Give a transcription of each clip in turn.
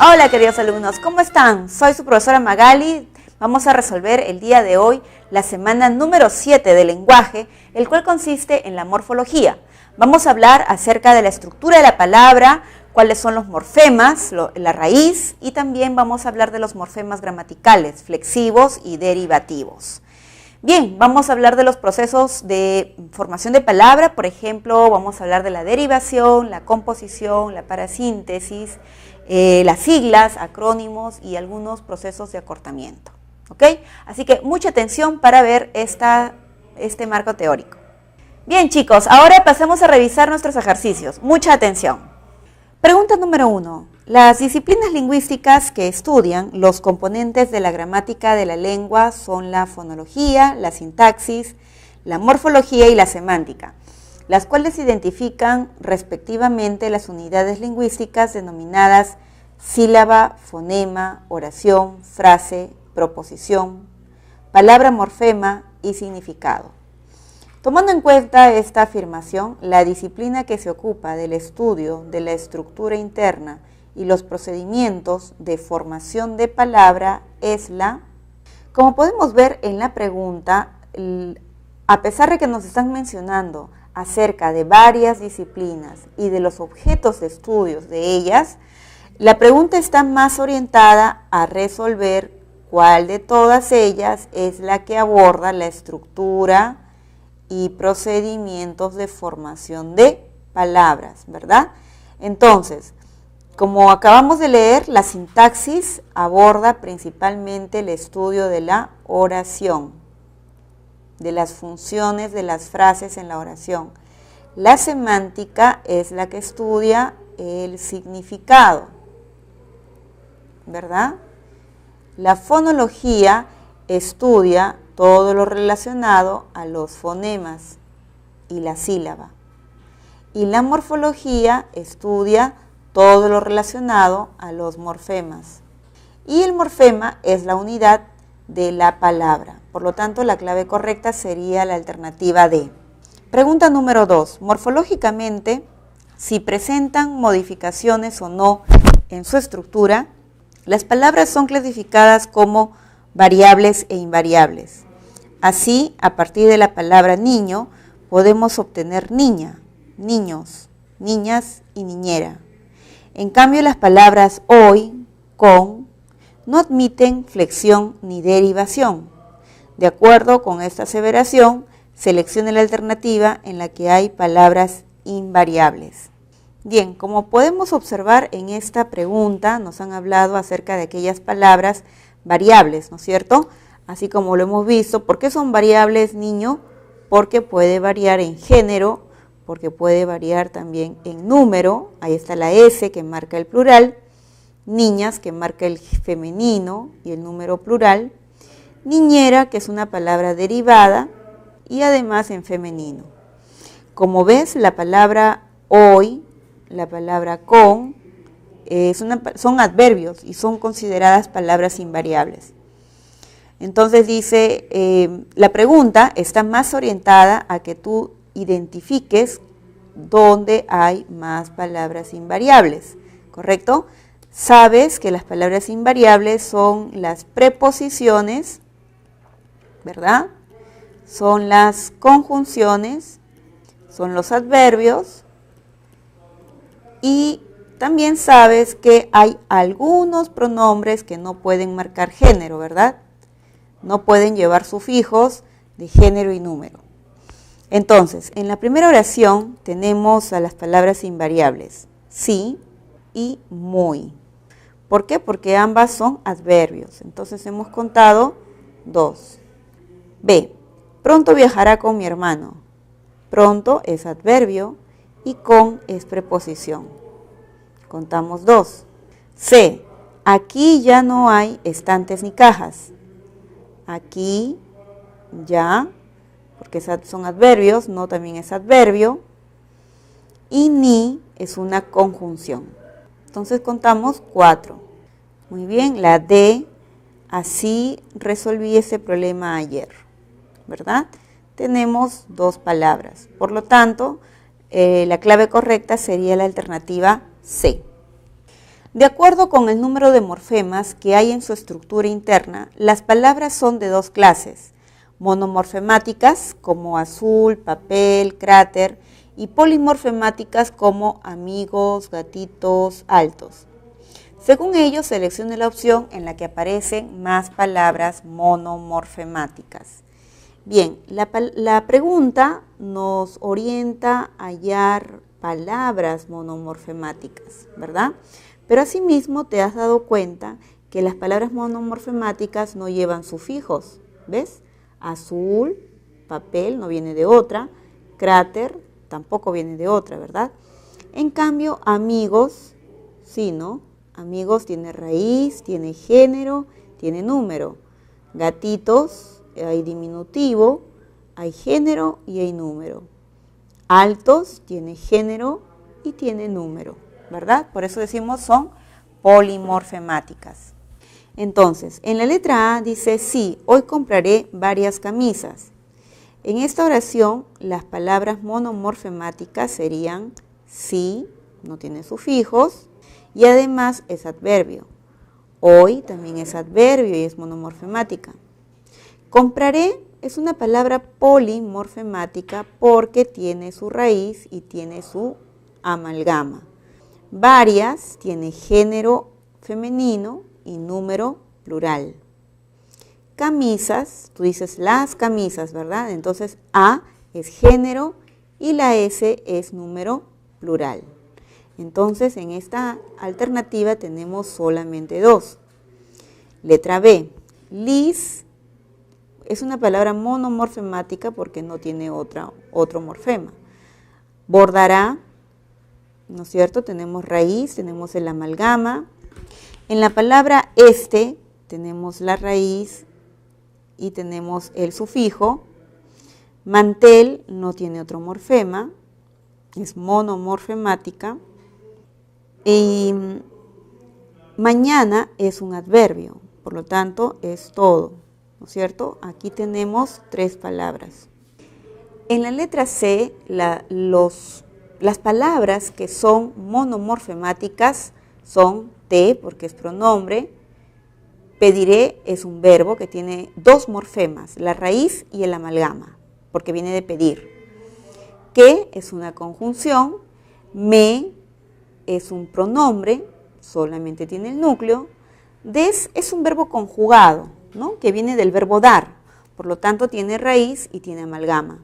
Hola queridos alumnos, ¿cómo están? Soy su profesora Magali. Vamos a resolver el día de hoy la semana número 7 de lenguaje, el cual consiste en la morfología. Vamos a hablar acerca de la estructura de la palabra, cuáles son los morfemas, la raíz, y también vamos a hablar de los morfemas gramaticales, flexivos y derivativos. Bien, vamos a hablar de los procesos de formación de palabra. Por ejemplo, vamos a hablar de la derivación, la composición, la parasíntesis, las siglas, acrónimos y algunos procesos de acortamiento. ¿Ok? Así que mucha atención para ver este marco teórico. Bien chicos, ahora pasemos a revisar nuestros ejercicios. Mucha atención. Pregunta número 1. Las disciplinas lingüísticas que estudian los componentes de la gramática de la lengua son la fonología, la sintaxis, la morfología y la semántica, las cuales identifican respectivamente las unidades lingüísticas denominadas sílaba, fonema, oración, frase, proposición, palabra, morfema y significado. Tomando en cuenta esta afirmación, la disciplina que se ocupa del estudio de la estructura interna y los procedimientos de formación de palabra es la... Como podemos ver en la pregunta, a pesar de que nos están mencionando acerca de varias disciplinas y de los objetos de estudios de ellas, la pregunta está más orientada a resolver cuál de todas ellas es la que aborda la estructura y procedimientos de formación de palabras, ¿verdad? Entonces, como acabamos de leer, la sintaxis aborda principalmente el estudio de la oración, de las funciones de las frases en la oración. La semántica es la que estudia el significado, ¿verdad? La fonología estudia todo lo relacionado a los fonemas y la sílaba. Y la morfología estudia todo lo relacionado a los morfemas. Y el morfema es la unidad de la palabra. Por lo tanto, la clave correcta sería la alternativa D. Pregunta número 2. Morfológicamente, si presentan modificaciones o no en su estructura, las palabras son clasificadas como variables e invariables. Así, a partir de la palabra niño, podemos obtener niña, niños, niñas y niñera. En cambio, las palabras hoy, con, no admiten flexión ni derivación. De acuerdo con esta aseveración, seleccione la alternativa en la que hay palabras invariables. Bien, como podemos observar en esta pregunta, nos han hablado acerca de aquellas palabras variables, ¿no es cierto? Así como lo hemos visto. ¿Por qué son variables, niño? Porque puede variar en género, porque puede variar también en número. Ahí está la S que marca el plural, niñas que marca el femenino y el número plural, niñera que es una palabra derivada y además en femenino. Como ves, la palabra hoy, la palabra con, son adverbios y son consideradas palabras invariables. Entonces dice, la pregunta está más orientada a que tú identifiques dónde hay más palabras invariables, ¿correcto? Sabes que las palabras invariables son las preposiciones, ¿verdad? Son las conjunciones, son los adverbios y también sabes que hay algunos pronombres que no pueden marcar género, ¿verdad? No pueden llevar sufijos de género y número. Entonces, en la primera oración tenemos a las palabras invariables, sí y muy. ¿Por qué? Porque ambas son adverbios. Entonces hemos contado 2. B. Pronto viajará con mi hermano. Pronto es adverbio y con es preposición. Contamos 2. C. Aquí ya no hay estantes ni cajas. Aquí ya, porque son adverbios, no también es adverbio. Y ni es una conjunción. Entonces contamos 4. Muy bien, la D, así resolví ese problema ayer, ¿verdad? Tenemos 2 palabras. Por lo tanto, la clave correcta sería la alternativa C. De acuerdo con el número de morfemas que hay en su estructura interna, las palabras son de dos clases: monomorfemáticas como azul, papel, cráter, y polimorfemáticas como amigos, gatitos, altos. Según ello, seleccione la opción en la que aparecen más palabras monomorfemáticas. Bien, la pregunta nos orienta a hallar palabras monomorfemáticas, ¿verdad? Pero asimismo te has dado cuenta que las palabras monomorfemáticas no llevan sufijos, ¿ves? Azul, papel, no viene de otra, cráter, tampoco viene de otra, ¿verdad? En cambio, amigos, sí, ¿no? Amigos tiene raíz, tiene género, tiene número. Gatitos, hay diminutivo, hay género y hay número. Altos tiene género y tiene número, ¿verdad? Por eso decimos son polimorfemáticas. Entonces, en la letra A dice: sí, hoy compraré varias camisas. En esta oración, las palabras monomorfemáticas serían sí, no tiene sufijos, y además es adverbio. Hoy también es adverbio y es monomorfemática. Compraré es una palabra polimorfemática porque tiene su raíz y tiene su amalgama. Varias tiene género femenino y número plural. Camisas, tú dices las camisas, ¿verdad? Entonces A es género y la S es número plural. Entonces en esta alternativa tenemos solamente dos. Letra B, lis es una palabra monomorfemática porque no tiene otro morfema. Bordará, ¿no es cierto? Tenemos raíz, tenemos el amalgama. En la palabra este tenemos la raíz y tenemos el sufijo. Mantel no tiene otro morfema, es monomorfemática. Y mañana es un adverbio, por lo tanto es todo, ¿no es cierto? Aquí tenemos tres palabras. En la letra C, las palabras que son monomorfemáticas son te, porque es pronombre. Pediré es un verbo que tiene dos morfemas, la raíz y el amalgama, porque viene de pedir. Que es una conjunción. Me es un pronombre, solamente tiene el núcleo. Des es un verbo conjugado, ¿no? Que viene del verbo dar, por lo tanto tiene raíz y tiene amalgama.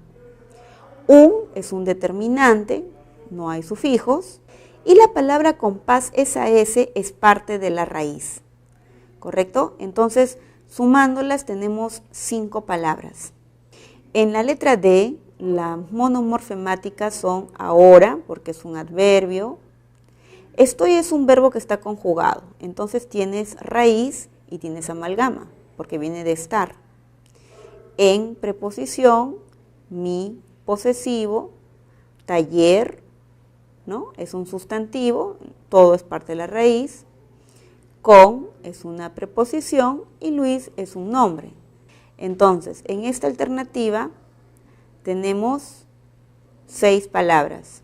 Un es un determinante, no hay sufijos, y la palabra compás SAS es parte de la raíz, ¿correcto? Entonces, sumándolas tenemos 5 palabras. En la letra D, las monomorfemáticas son ahora, porque es un adverbio. Estoy es un verbo que está conjugado, entonces tienes raíz y tienes amalgama, porque viene de estar. En preposición, mi posesivo, taller, ¿no? Es un sustantivo, todo es parte de la raíz. Con es una preposición y Luis es un nombre. Entonces, en esta alternativa tenemos 6 palabras.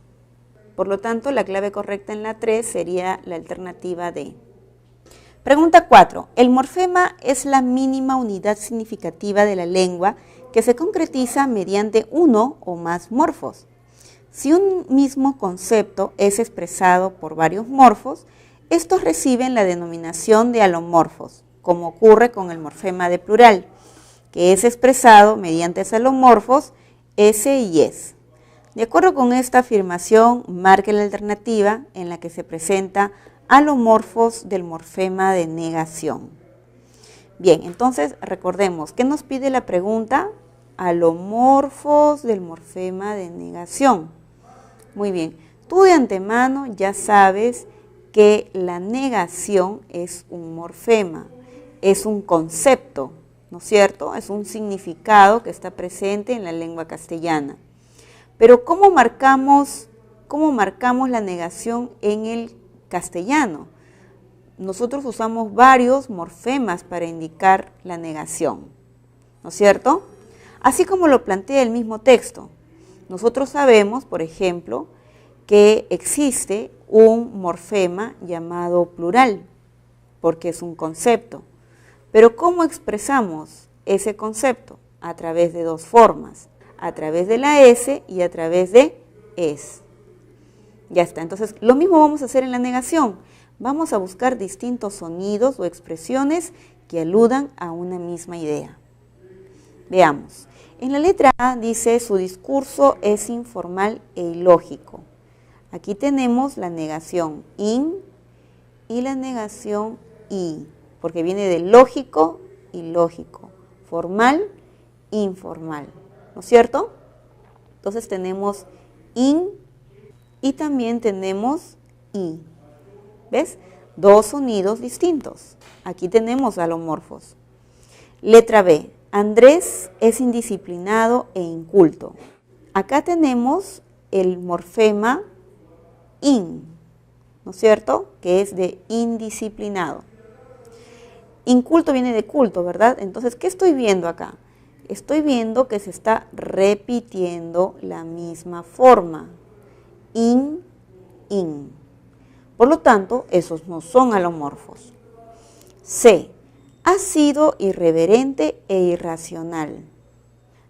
Por lo tanto, la clave correcta en la 3 sería la alternativa D. Pregunta 4. El morfema es la mínima unidad significativa de la lengua que se concretiza mediante uno o más morfos. Si un mismo concepto es expresado por varios morfos, estos reciben la denominación de alomorfos, como ocurre con el morfema de plural, que es expresado mediante alomorfos S y S. De acuerdo con esta afirmación, marque la alternativa en la que se presenta alomorfos del morfema de negación. Bien, entonces recordemos, ¿qué nos pide la pregunta? Alomorfos del morfema de negación. Muy bien, tú de antemano ya sabes que la negación es un morfema, es un concepto, ¿no es cierto? Es un significado que está presente en la lengua castellana. Pero ¿cómo marcamos la negación en el castellano? Nosotros usamos varios morfemas para indicar la negación, ¿no es cierto? Así como lo plantea el mismo texto. Nosotros sabemos, por ejemplo, que existe un morfema llamado plural, porque es un concepto. Pero ¿cómo expresamos ese concepto? A través de dos formas, a través de la S y a través de es. Ya está, entonces lo mismo vamos a hacer en la negación. Vamos a buscar distintos sonidos o expresiones que aludan a una misma idea. Veamos. En la letra A dice, su discurso es informal e ilógico. Aquí tenemos la negación in y la negación i, porque viene de lógico, ilógico, formal, informal, ¿no es cierto? Entonces tenemos in y también tenemos i. ¿Ves? Dos sonidos distintos. Aquí tenemos alomorfos. Letra B. Andrés es indisciplinado e inculto. Acá tenemos el morfema in, ¿no es cierto? Que es de indisciplinado. Inculto viene de culto, ¿verdad? Entonces, ¿qué estoy viendo acá? Estoy viendo que se está repitiendo la misma forma. In. Por lo tanto, esos no son alomorfos. C. Ha sido irreverente e irracional.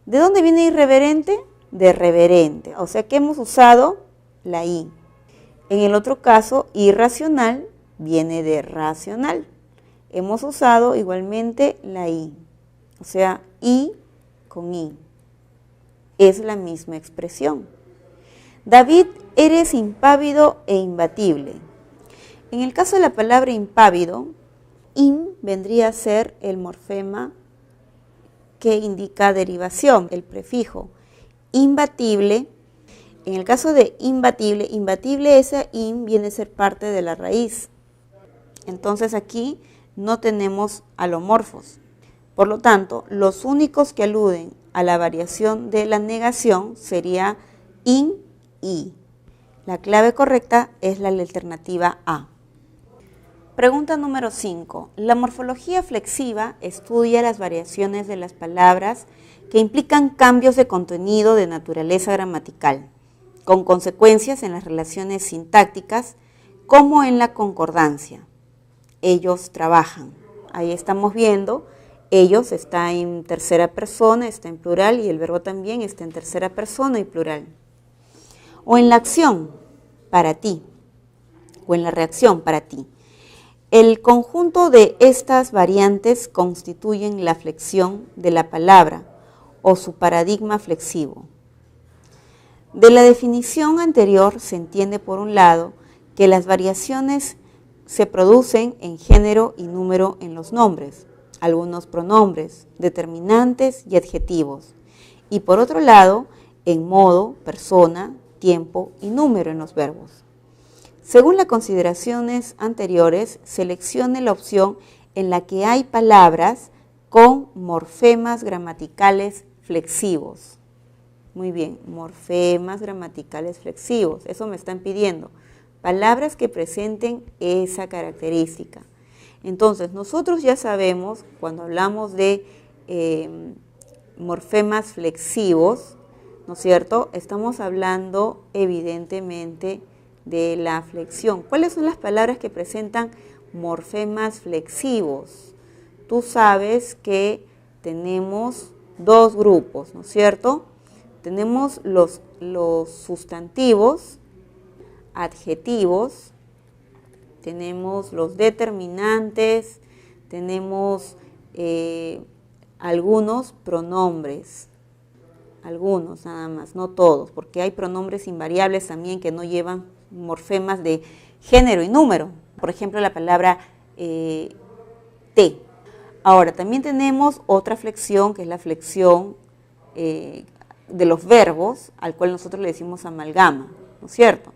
¿De dónde viene irreverente? De reverente. O sea que hemos usado la I. En el otro caso, irracional viene de racional. Hemos usado igualmente la I. O sea, I con I. Es la misma expresión. David, eres impávido e imbatible. En el caso de la palabra impávido, in vendría a ser el morfema que indica derivación, el prefijo. Imbatible, en el caso de imbatible esa in viene a ser parte de la raíz. Entonces aquí no tenemos alomorfos. Por lo tanto, los únicos que aluden a la variación de la negación sería in, i. La clave correcta es la alternativa A. Pregunta número 5. La morfología flexiva estudia las variaciones de las palabras que implican cambios de contenido de naturaleza gramatical, con consecuencias en las relaciones sintácticas como en la concordancia. Ellos trabajan. Ahí estamos viendo, ellos está en tercera persona, está en plural y el verbo también está en tercera persona y plural. O en la acción, para ti, o en la reacción, para ti. El conjunto de estas variantes constituyen la flexión de la palabra o su paradigma flexivo. De la definición anterior se entiende, por un lado, que las variaciones se producen en género y número en los nombres, algunos pronombres, determinantes y adjetivos, y por otro lado, en modo, persona, tiempo y número en los verbos. Según las consideraciones anteriores, seleccione la opción en la que hay palabras con morfemas gramaticales flexivos. Muy bien, morfemas gramaticales flexivos, eso me están pidiendo. Palabras que presenten esa característica. Entonces, nosotros ya sabemos, cuando hablamos de morfemas flexivos, ¿no es cierto? Estamos hablando evidentemente de la flexión. ¿Cuáles son las palabras que presentan morfemas flexivos? Tú sabes que tenemos dos grupos, ¿no es cierto? Tenemos los sustantivos, adjetivos, tenemos los determinantes, tenemos algunos pronombres, algunos nada más, no todos, porque hay pronombres invariables también que no llevan morfemas de género y número. Por ejemplo, la palabra te. Ahora, también tenemos otra flexión, que es la flexión de los verbos, al cual nosotros le decimos amalgama, ¿no es cierto?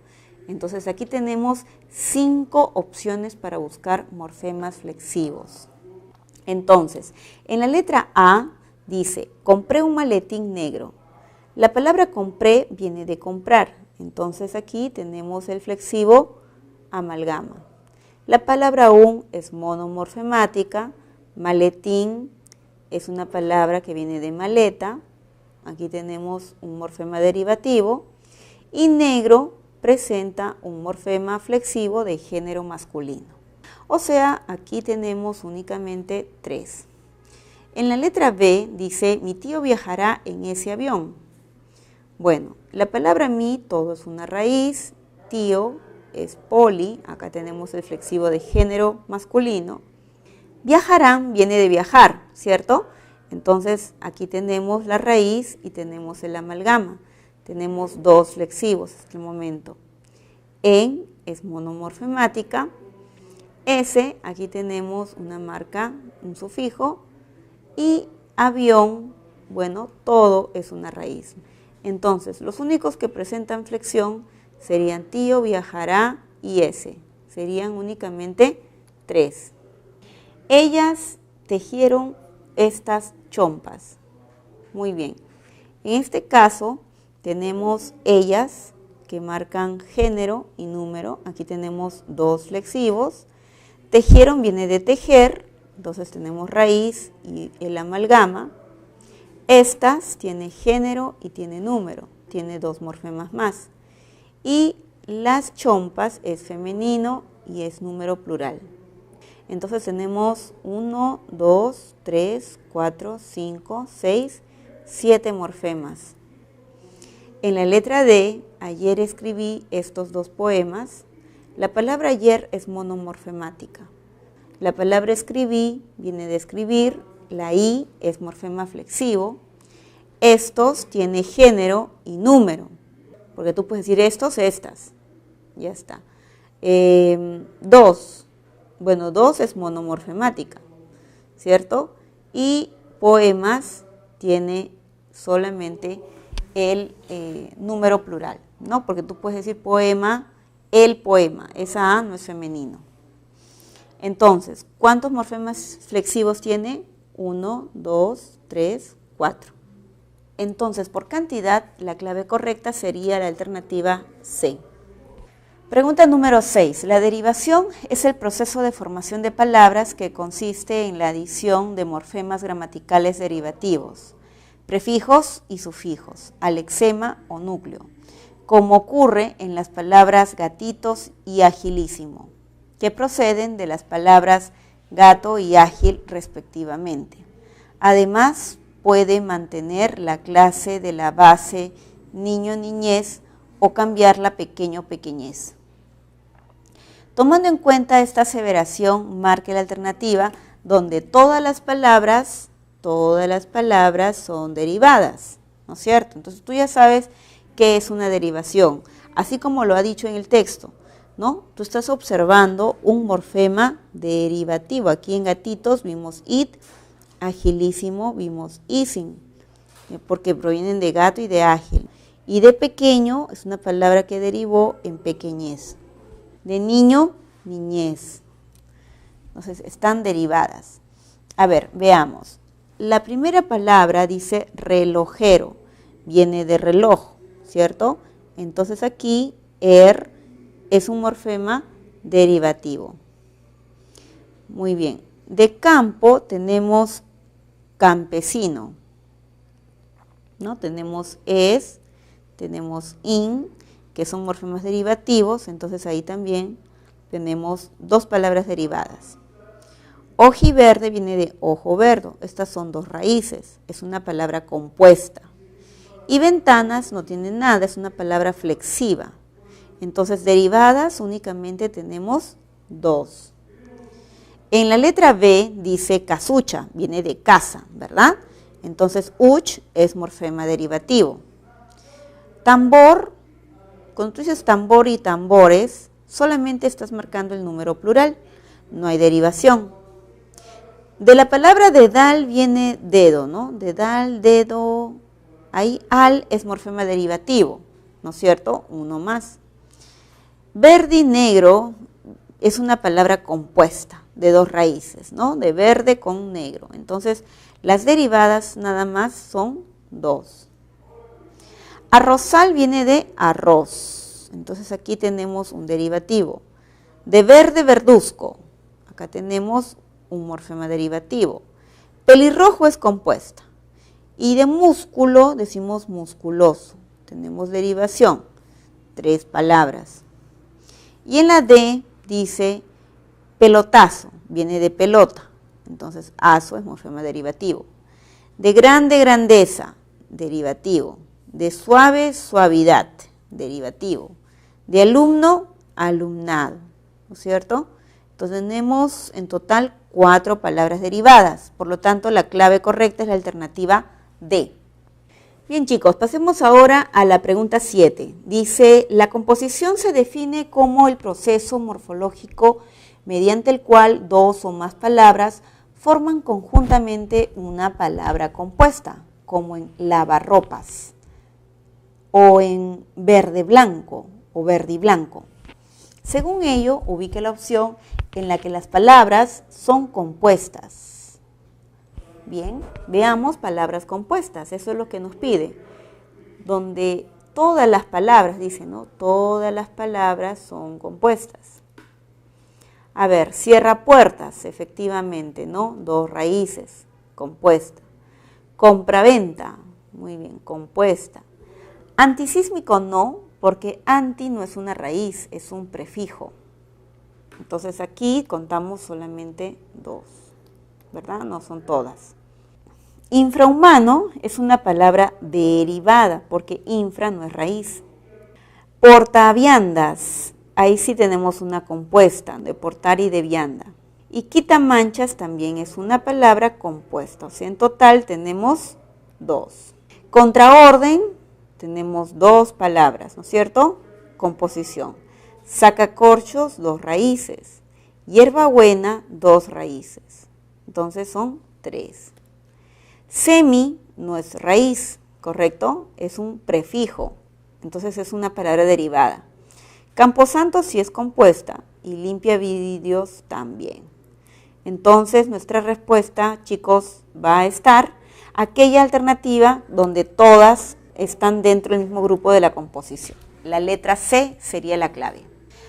Entonces, aquí tenemos 5 opciones para buscar morfemas flexivos. Entonces, en la letra A dice, compré un maletín negro. La palabra compré viene de comprar. Entonces aquí tenemos el flexivo amalgama. La palabra un es monomorfemática, maletín es una palabra que viene de maleta, aquí tenemos un morfema derivativo, y negro presenta un morfema flexivo de género masculino. O sea, aquí tenemos únicamente 3. En la letra B dice, mi tío viajará en ese avión. Bueno, la palabra mi, todo es una raíz, tío es poli, acá tenemos el flexivo de género masculino. Viajarán viene de viajar, ¿cierto? Entonces aquí tenemos la raíz y tenemos el amalgama. Tenemos 2 flexivos hasta el momento. En es monomorfemática. S, aquí tenemos una marca, un sufijo. Y avión, bueno, todo es una raíz. Entonces, los únicos que presentan flexión serían tío, viajará y S. Serían únicamente 3. Ellas tejieron estas chompas. Muy bien. En este caso, tenemos ellas que marcan género y número. Aquí tenemos 2 flexivos. Tejieron viene de tejer. Entonces tenemos raíz y el amalgama. Estas tiene género y tiene número, tiene 2 morfemas más. Y las chompas es femenino y es número plural. Entonces tenemos 1, 2, 3, 4, 5, 6, 7 morfemas. En la letra D, ayer escribí estos 2 poemas. La palabra ayer es monomorfemática. La palabra escribí viene de escribir, la I es morfema flexivo, estos tiene género y número, porque tú puedes decir estos, estas, ya está. 2, bueno, 2 es monomorfemática, ¿cierto? Y poemas tiene solamente el número plural, ¿no? Porque tú puedes decir poema, el poema, esa A no es femenino. Entonces, ¿cuántos morfemas flexivos tiene? 1, 2, 3, 4. Entonces, por cantidad, la clave correcta sería la alternativa C. Pregunta número 6. La derivación es el proceso de formación de palabras que consiste en la adición de morfemas gramaticales derivativos, prefijos y sufijos, alexema o núcleo, como ocurre en las palabras gatitos y agilísimo, que proceden de las palabras gato y ágil respectivamente. Además, puede mantener la clase de la base niño-niñez o cambiarla pequeño-pequeñez. Tomando en cuenta esta aseveración, marque la alternativa donde todas las palabras son derivadas, ¿no es cierto? Entonces tú ya sabes qué es una derivación, así como lo ha dicho en el texto, ¿no? Tú estás observando un morfema derivativo. Aquí en gatitos vimos it, agilísimo vimos isin, porque provienen de gato y de ágil. Y de pequeño es una palabra que derivó en pequeñez. De niño, niñez. Entonces están derivadas. A ver, veamos. La primera palabra dice relojero, viene de reloj, ¿cierto? Entonces aquí es un morfema derivativo. Muy bien. De campo tenemos campesino, ¿no? Tenemos tenemos in, que son morfemas derivativos, entonces ahí también tenemos 2 palabras derivadas. Ojiverde viene de ojo verde, estas son 2 raíces, es una palabra compuesta. Y ventanas no tiene nada, es una palabra flexiva. Entonces, derivadas únicamente tenemos 2. En la letra B dice casucha, viene de casa, ¿verdad? Entonces, uch es morfema derivativo. Tambor, cuando tú dices tambor y tambores, solamente estás marcando el número plural, no hay derivación. De la palabra dedal viene dedo, ¿no? Dedal, dedo, ahí al es morfema derivativo, ¿no es cierto? Uno más. Verde y negro es una palabra compuesta de 2 raíces, ¿no? De verde con negro. Entonces, las derivadas nada más son 2. Arrozal viene de arroz. Entonces, aquí tenemos un derivativo. De verde, verduzco. Acá tenemos un morfema derivativo. Pelirrojo es compuesta. Y de músculo decimos musculoso. Tenemos derivación. 3 palabras. Y en la D dice pelotazo, viene de pelota, entonces azo es morfema derivativo. De grande, grandeza, derivativo. De suave, suavidad, derivativo. De alumno, alumnado, ¿no es cierto? Entonces tenemos en total 4 palabras derivadas, por lo tanto la clave correcta es la alternativa D. Bien chicos, pasemos ahora a la pregunta 7. Dice, la composición se define como el proceso morfológico mediante el cual 2 o más palabras forman conjuntamente una palabra compuesta, como en lavarropas, o en verde blanco, o verde y blanco. Según ello, ubique la opción en la que las palabras son compuestas. Bien, veamos palabras compuestas, eso es lo que nos pide, donde todas las palabras, dice, ¿no? Todas las palabras son compuestas. A ver, cierra puertas, efectivamente, ¿no? 2 raíces, compuesta. Compraventa, muy bien, compuesta. Antisísmico no, porque anti no es una raíz, es un prefijo. Entonces aquí contamos solamente 2, ¿verdad? No son todas. Infrahumano es una palabra derivada, porque infra no es raíz. Portaviandas, ahí sí tenemos una compuesta, de portar y de vianda. Y quitamanchas también es una palabra compuesta, o sea, en total tenemos 2. Contraorden, tenemos 2 palabras, ¿no es cierto? Composición. Sacacorchos, 2 raíces. Hierbabuena, 2 raíces. Entonces son 3. Semi no es raíz, ¿correcto? Es un prefijo. Entonces es una palabra derivada. Camposanto sí es compuesta y limpia vidrios también. Entonces nuestra respuesta, chicos, va a estar aquella alternativa donde todas están dentro del mismo grupo de la composición. La letra C sería la clave.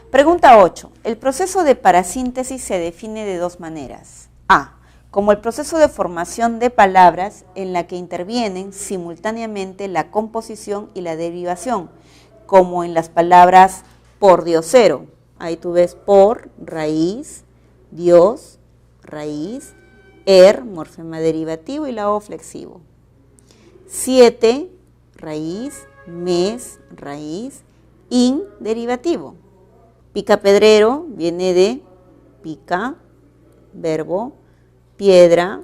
Pregunta 8. El proceso de parasíntesis se define de 2 maneras. A. Como el proceso de formación de palabras en la que intervienen simultáneamente la composición y la derivación, como en las palabras pordiosero. Ahí tú ves por, raíz, Dios, raíz, morfema derivativo y la O flexivo. 7, raíz, mes, raíz, derivativo. Picapedrero viene de pica, verbo, piedra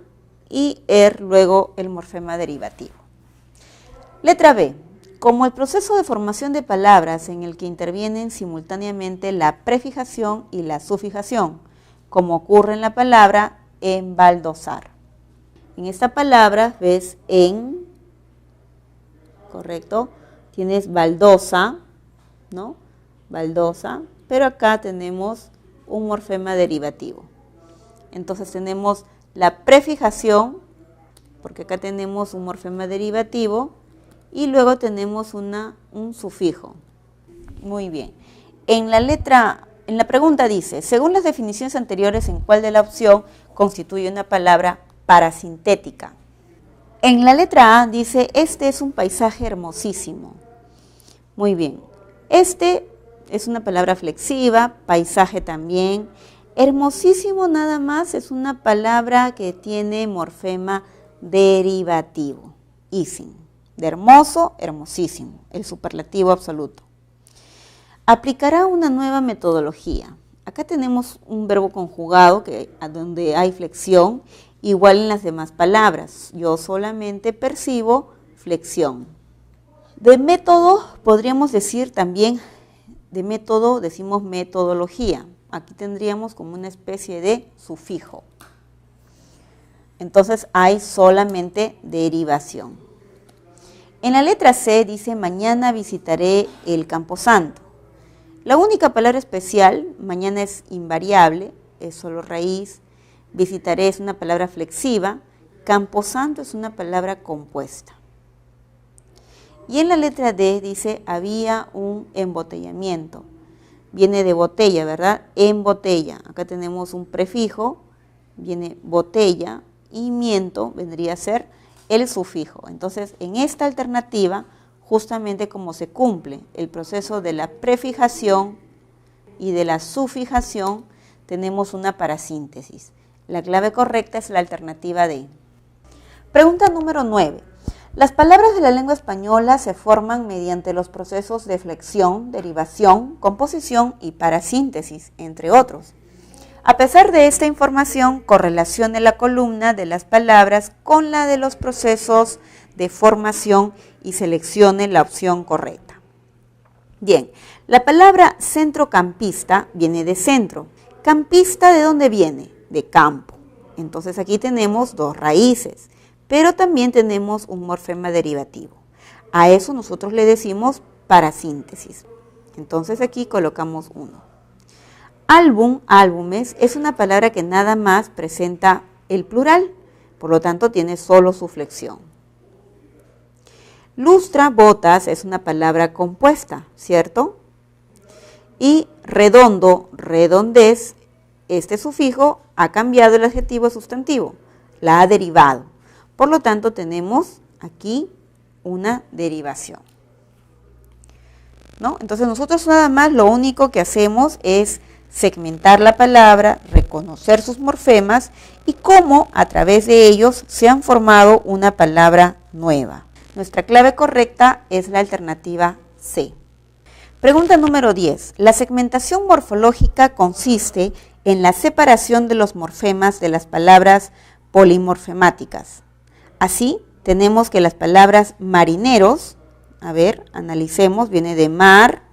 y luego el morfema derivativo. Letra B. Como el proceso de formación de palabras en el que intervienen simultáneamente la prefijación y la sufijación, como ocurre en la palabra embaldosar. En esta palabra ves en, ¿correcto? Tienes baldosa, ¿no? Baldosa, pero acá tenemos un morfema derivativo. Entonces tenemos la prefijación, porque acá tenemos un morfema derivativo, y luego tenemos un sufijo. Muy bien. En la pregunta dice, según las definiciones anteriores, ¿en cuál de la opción constituye una palabra parasintética? En la letra A dice, este es un paisaje hermosísimo. Muy bien. Este es una palabra flexiva, paisaje también. Hermosísimo nada más es una palabra que tiene morfema derivativo, isin. De hermoso, hermosísimo, el superlativo absoluto. Aplicará una nueva metodología. Acá tenemos un verbo conjugado donde hay flexión, igual en las demás palabras. Yo solamente percibo flexión. De método podríamos decir también, de método decimos metodología. Aquí tendríamos como una especie de sufijo. Entonces hay solamente derivación. En la letra C dice, mañana visitaré el Camposanto. La única palabra especial, mañana es invariable, es solo raíz, visitaré es una palabra flexiva, Camposanto es una palabra compuesta. Y en la letra D dice, había un embotellamiento. Viene de botella, ¿verdad? En botella. Acá tenemos un prefijo, viene botella, y miento vendría a ser el sufijo. Entonces, en esta alternativa, justamente como se cumple el proceso de la prefijación y de la sufijación, tenemos una parasíntesis. La clave correcta es la alternativa D. Pregunta número 9. Las palabras de la lengua española se forman mediante los procesos de flexión, derivación, composición y parasíntesis, entre otros. A pesar de esta información, correlacione la columna de las palabras con la de los procesos de formación y seleccione la opción correcta. Bien, la palabra centrocampista viene de centro. Campista, ¿de dónde viene? De campo. Entonces aquí tenemos dos raíces, pero también tenemos un morfema derivativo. A eso nosotros le decimos parasíntesis. Entonces aquí colocamos 1. Álbum, álbumes, es una palabra que nada más presenta el plural, por lo tanto tiene solo su flexión. Lustra, botas, es una palabra compuesta, ¿cierto? Y redondo, redondez, este sufijo ha cambiado el adjetivo a sustantivo, la ha derivado. Por lo tanto, tenemos aquí una derivación, ¿no? Entonces, nosotros nada más lo único que hacemos es segmentar la palabra, reconocer sus morfemas y cómo a través de ellos se han formado una palabra nueva. Nuestra clave correcta es la alternativa C. Pregunta número 10. La segmentación morfológica consiste en la separación de los morfemas de las palabras polimorfemáticas. Así, tenemos que las palabras marineros, a ver, analicemos, viene de mar,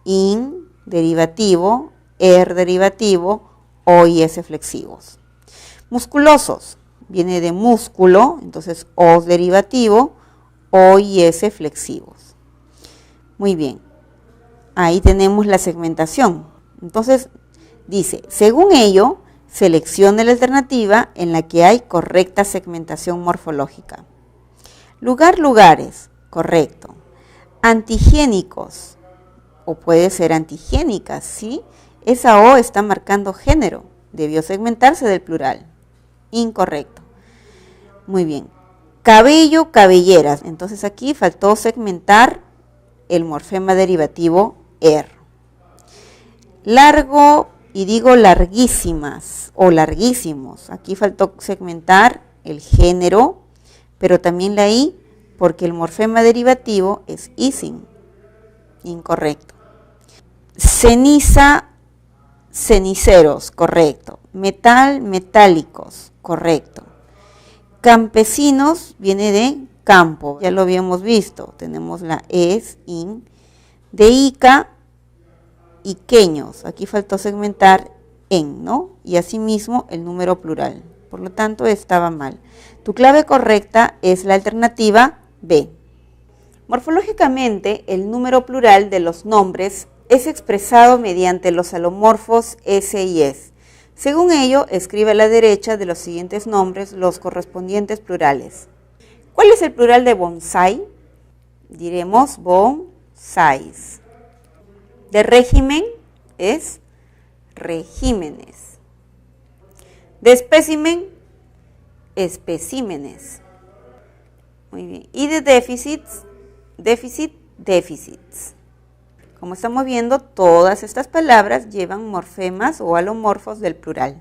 in, derivativo, derivativo, o y s flexivos. Musculosos, viene de músculo, entonces os derivativo, o y s flexivos. Muy bien, ahí tenemos la segmentación. Entonces, dice, según ello, seleccione la alternativa en la que hay correcta segmentación morfológica. Lugar, lugares, correcto. Antigénicos, o puede ser antigénicas, ¿sí? Esa O está marcando género, debió segmentarse del plural. Incorrecto. Muy bien. Cabello, cabelleras, entonces aquí faltó segmentar el morfema derivativo er. Largo, y digo larguísimas o larguísimos. Aquí faltó segmentar el género, pero también la I, porque el morfema derivativo es isin. Incorrecto. Ceniza, ceniceros, correcto. Metal, metálicos, correcto. Campesinos viene de campo, ya lo habíamos visto. Tenemos la es, in. De Ica, iqueños, aquí faltó segmentar en, ¿no? Y asimismo el número plural, por lo tanto estaba mal. Tu clave correcta es la alternativa B. Morfológicamente, el número plural de los nombres es expresado mediante los alomorfos s y es. Según ello, escribe a la derecha de los siguientes nombres los correspondientes plurales. ¿Cuál es el plural de bonsai? Diremos bonsais. De régimen es regímenes. De espécimen, especímenes. Muy bien. Y de déficits, déficits. Como estamos viendo, todas estas palabras llevan morfemas o alomorfos del plural.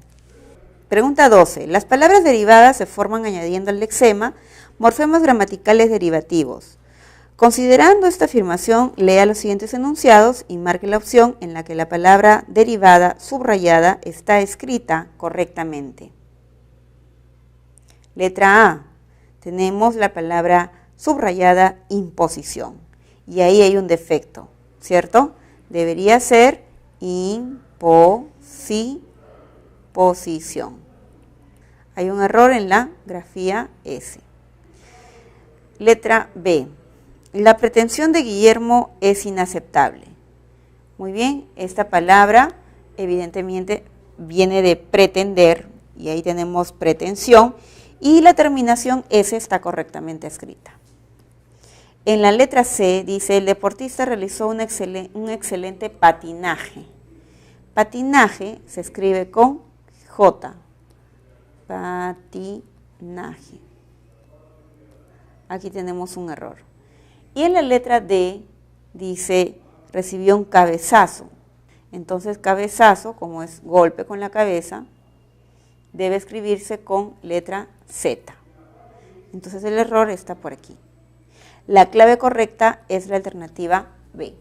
Pregunta 12. Las palabras derivadas se forman añadiendo al lexema morfemas gramaticales derivativos. Considerando esta afirmación, lea los siguientes enunciados y marque la opción en la que la palabra derivada subrayada está escrita correctamente. Letra A. Tenemos la palabra subrayada imposición. Y ahí hay un defecto, ¿cierto? Debería ser imposición. Hay un error en la grafía S. Letra B. La pretensión de Guillermo es inaceptable. Muy bien, esta palabra evidentemente viene de pretender, y ahí tenemos pretensión, y la terminación S está correctamente escrita. En la letra C dice, el deportista realizó un excelente patinaje. Patinaje se escribe con J. Patinaje. Aquí tenemos un error. Y en la letra D dice, recibió un cabezazo. Entonces cabezazo, como es golpe con la cabeza, debe escribirse con letra Z. Entonces el error está por aquí. La clave correcta es la alternativa B.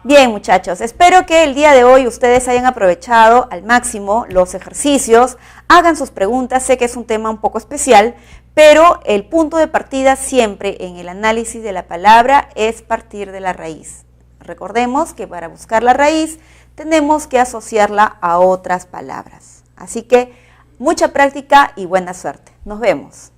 Bien, muchachos, espero que el día de hoy ustedes hayan aprovechado al máximo los ejercicios, hagan sus preguntas, sé que es un tema un poco especial, pero el punto de partida siempre en el análisis de la palabra es partir de la raíz. Recordemos que para buscar la raíz tenemos que asociarla a otras palabras. Así que mucha práctica y buena suerte. Nos vemos.